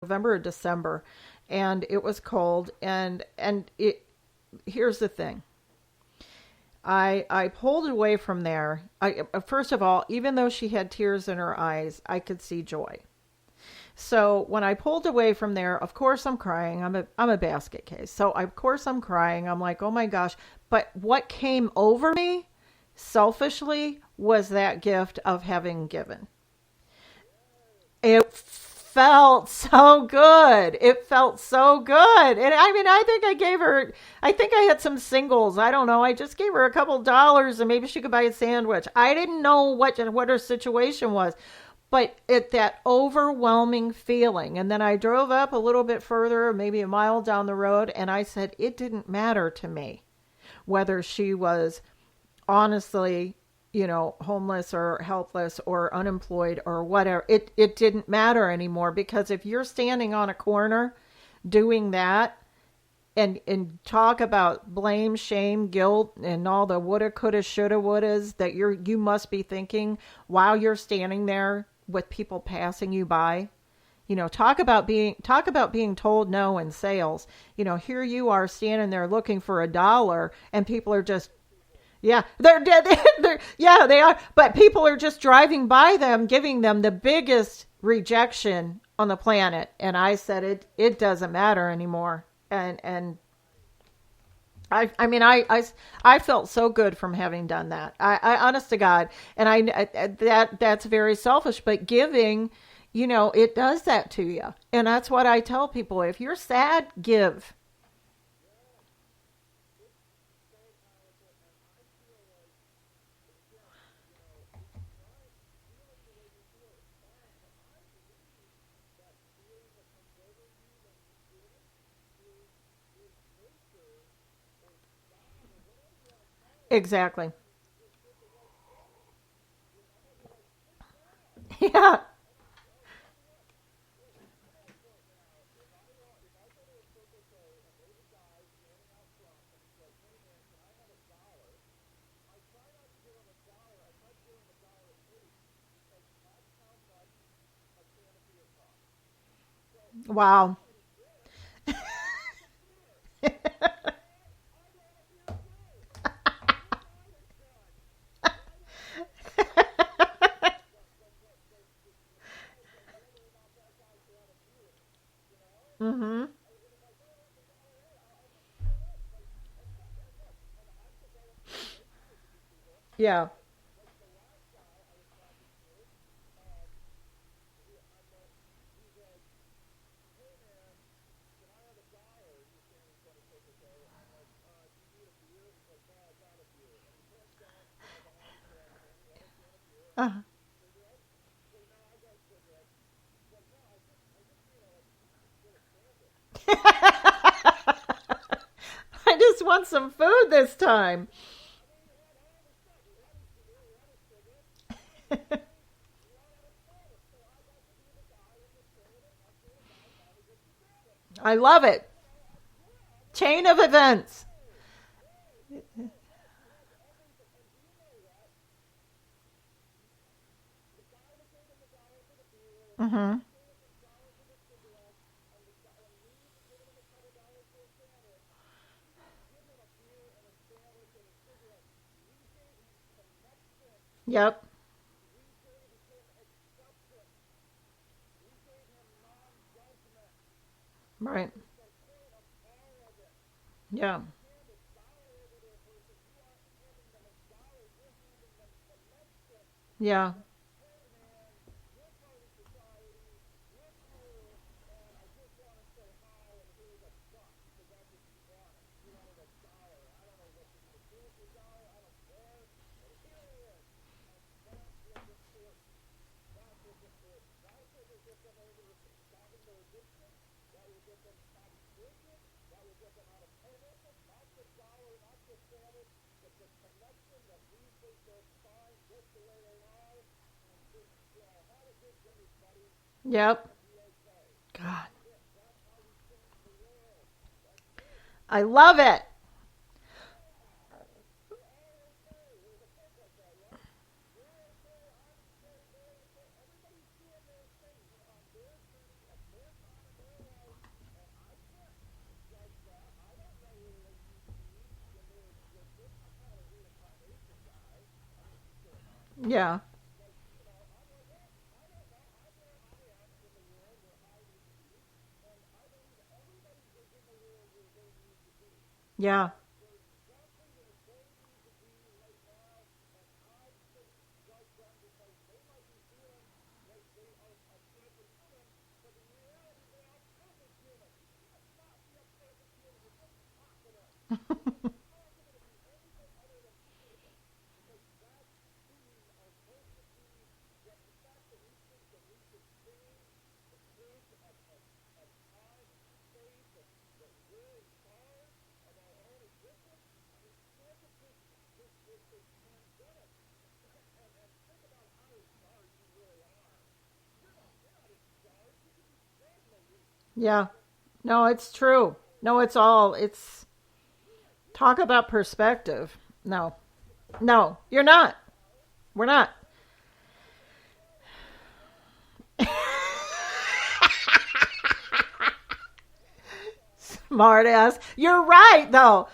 November or December, and it was cold. And it here's the thing. I pulled away from there. I first of all, even though she had tears in her eyes, I could see joy. So when I pulled away from there, of course I'm crying. I'm a basket case. So of course I'm crying. I'm like, "Oh my gosh." But what came over me selfishly was that gift of having given. It felt so good. It felt so good. And I mean, I think I had some singles. I don't know. I just gave her a couple dollars and maybe she could buy a sandwich. I didn't know what her situation was. But that overwhelming feeling. And then I drove up a little bit further, maybe a mile down the road, and I said, it didn't matter to me whether she was honestly, homeless or helpless or unemployed or whatever. It didn't matter anymore because if you're standing on a corner doing that and talk about blame, shame, guilt, and all the woulda, coulda, shoulda, wouldas that you must be thinking while you're standing there with people passing you by. Talk about being told no in sales. Here you are standing there looking for a dollar, and people are just yeah, they're dead. Yeah, they are. But people are just driving by them, giving them the biggest rejection on the planet. And I said it doesn't matter anymore. And I mean, I felt so good from having done that. Honest to God, and that's very selfish, but giving, it does that to you, and that's what I tell people. If you're sad, give. Exactly. Yeah. Wow. Mhm. Yeah. Uh. I just want some food this time. I love it. Chain of events. Mhm. Yep. Right. Yeah. Yeah. Yep. God. I love it. Yeah. Yeah. Yeah. No, it's true. No, it's talk about perspective. No. No, you're not. We're not. Smart ass. You're right though.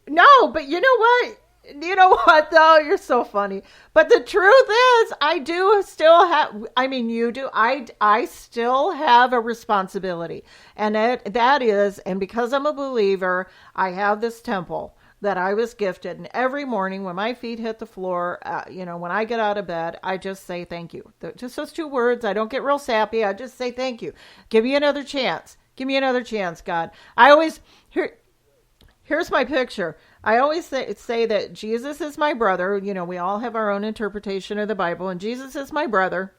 No, but you know what? You know what though? You're so funny. But the truth is, I do still have. I mean, you do. I still have a responsibility, and that is, and because I'm a believer, I have this temple that I was gifted, and every morning when my feet hit the floor, when I get out of bed, I just say thank you. Just those two words. I don't get real sappy. I just say thank you. Give me another chance. Give me another chance, God. I always here. Here's my picture. I always say that Jesus is my brother. You know, we all have our own interpretation of the Bible, and Jesus is my brother.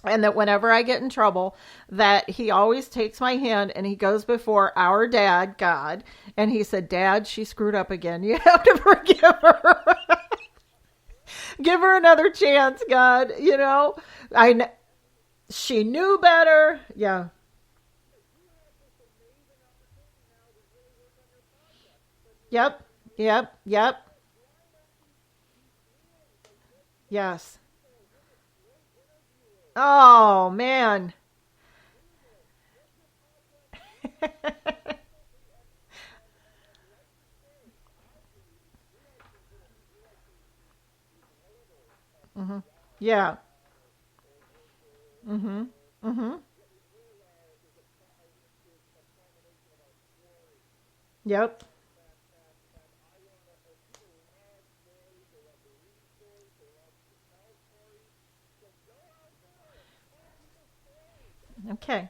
And that whenever I get in trouble, that he always takes my hand and he goes before our dad, God, and he said, Dad, she screwed up again. You have to forgive her. Give her another chance, God. I she knew better. Yeah. Yep. Yep. Yep. Yes. Oh man. Hmm. Yeah. Mhm. Mhm. Yep. Okay.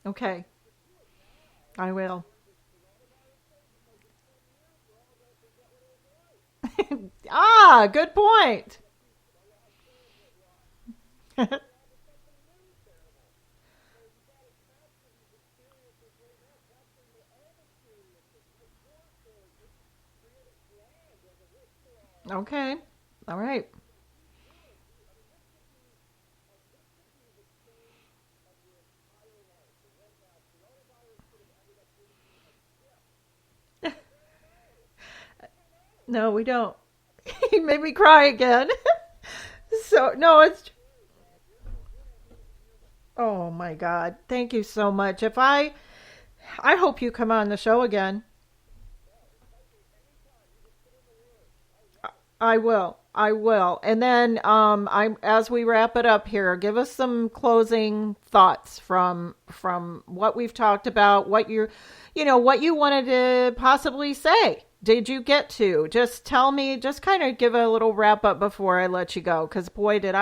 Okay. I will. Ah, good point. Okay. All right. No, we don't. He made me cry again. So, no, it's oh my god. Thank you so much. If I hope you come on the show again. I will. I will. And then I as we wrap it up here, give us some closing thoughts from what we've talked about, what you wanted to possibly say. Did you get to? Just tell me, just kind of give a little wrap up before I let you go cuz boy did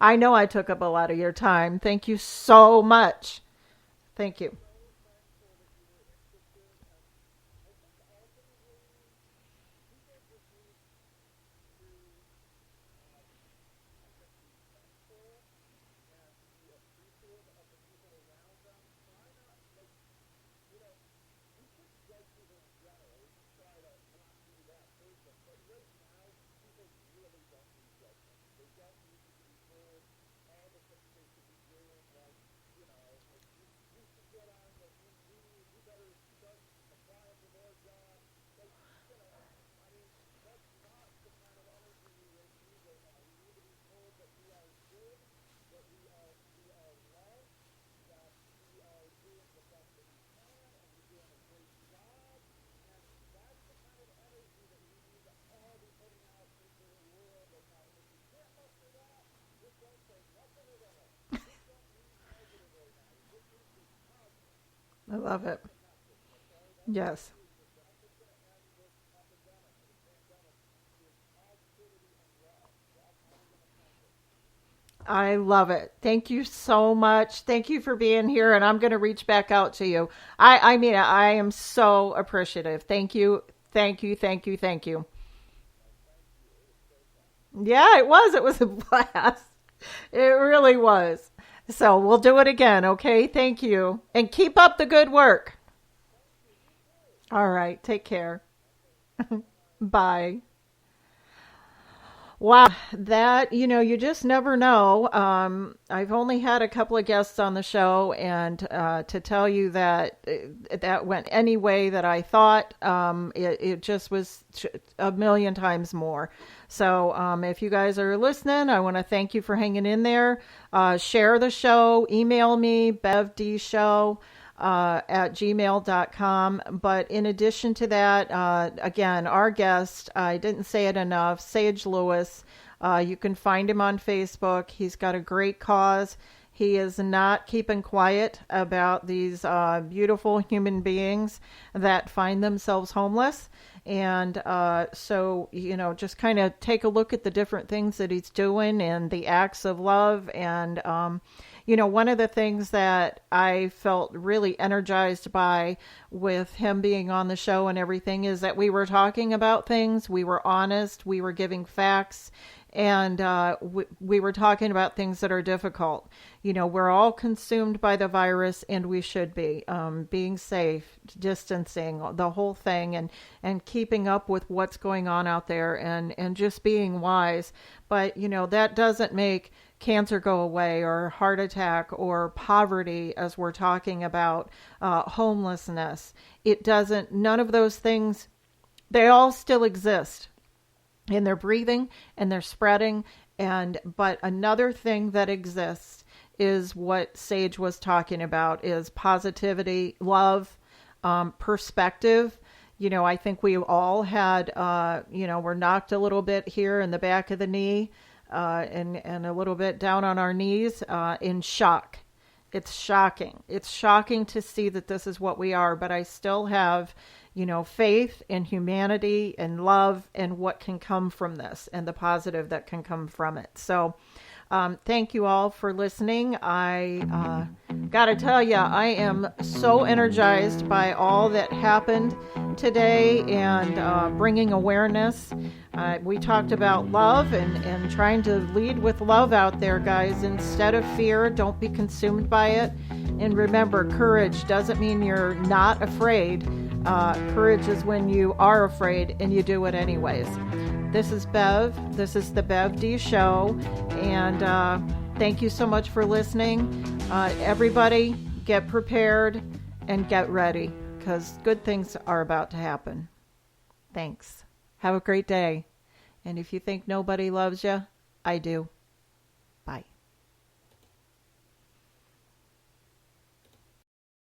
I know I took up a lot of your time. Thank you so much. Thank you. I love it. Yes. I love it. Thank you so much. Thank you for being here, and I'm going to reach back out to you. I mean, I am so appreciative. Thank you. Thank you. Thank you. Thank you. Yeah, it was. It was a blast. It really was. So we'll do it again, okay? Thank you. And keep up the good work. All right. Take care. Bye. Wow, that, you just never know. I've only had a couple of guests on the show, and to tell you that that went any way that I thought, it just was a million times more. So if you guys are listening, I want to thank you for hanging in there. Share the show, email me, bevdshow at gmail.com. But in addition to that, again, our guest, I didn't say it enough, Sage Lewis. You can find him on Facebook. He's got a great cause. He is not keeping quiet about these beautiful human beings that find themselves homeless. And just kind of take a look at the different things that he's doing and the acts of love. And, one of the things that I felt really energized by with him being on the show and everything is that we were talking about things, we were honest, we were giving facts, and we were talking about things that are difficult. We're all consumed by the virus, and we should be being safe, distancing, the whole thing, and keeping up with what's going on out there, and just being wise. But that doesn't make cancer go away, or heart attack, or poverty, as we're talking about, homelessness. It doesn't. None of those things. They all still exist, and they're breathing and they're spreading. But another thing that exists is what Sage was talking about, is positivity, love, perspective. I think we all had, we're knocked a little bit here in the back of the knee, and a little bit down on our knees, in shock. It's shocking. It's shocking to see that this is what we are, but I still have, faith in humanity and love and what can come from this and the positive that can come from it. So, thank you all for listening. I got to tell you, I am so energized by all that happened today, and bringing awareness. We talked about love and trying to lead with love out there, guys, instead of fear. Don't be consumed by it. And remember, courage doesn't mean you're not afraid. Courage is when you are afraid and you do it anyways. This is Bev. This is the Bev D Show. And thank you so much for listening. Everybody, get prepared and get ready, because good things are about to happen. Thanks. Have a great day. And if you think nobody loves you, I do. Bye.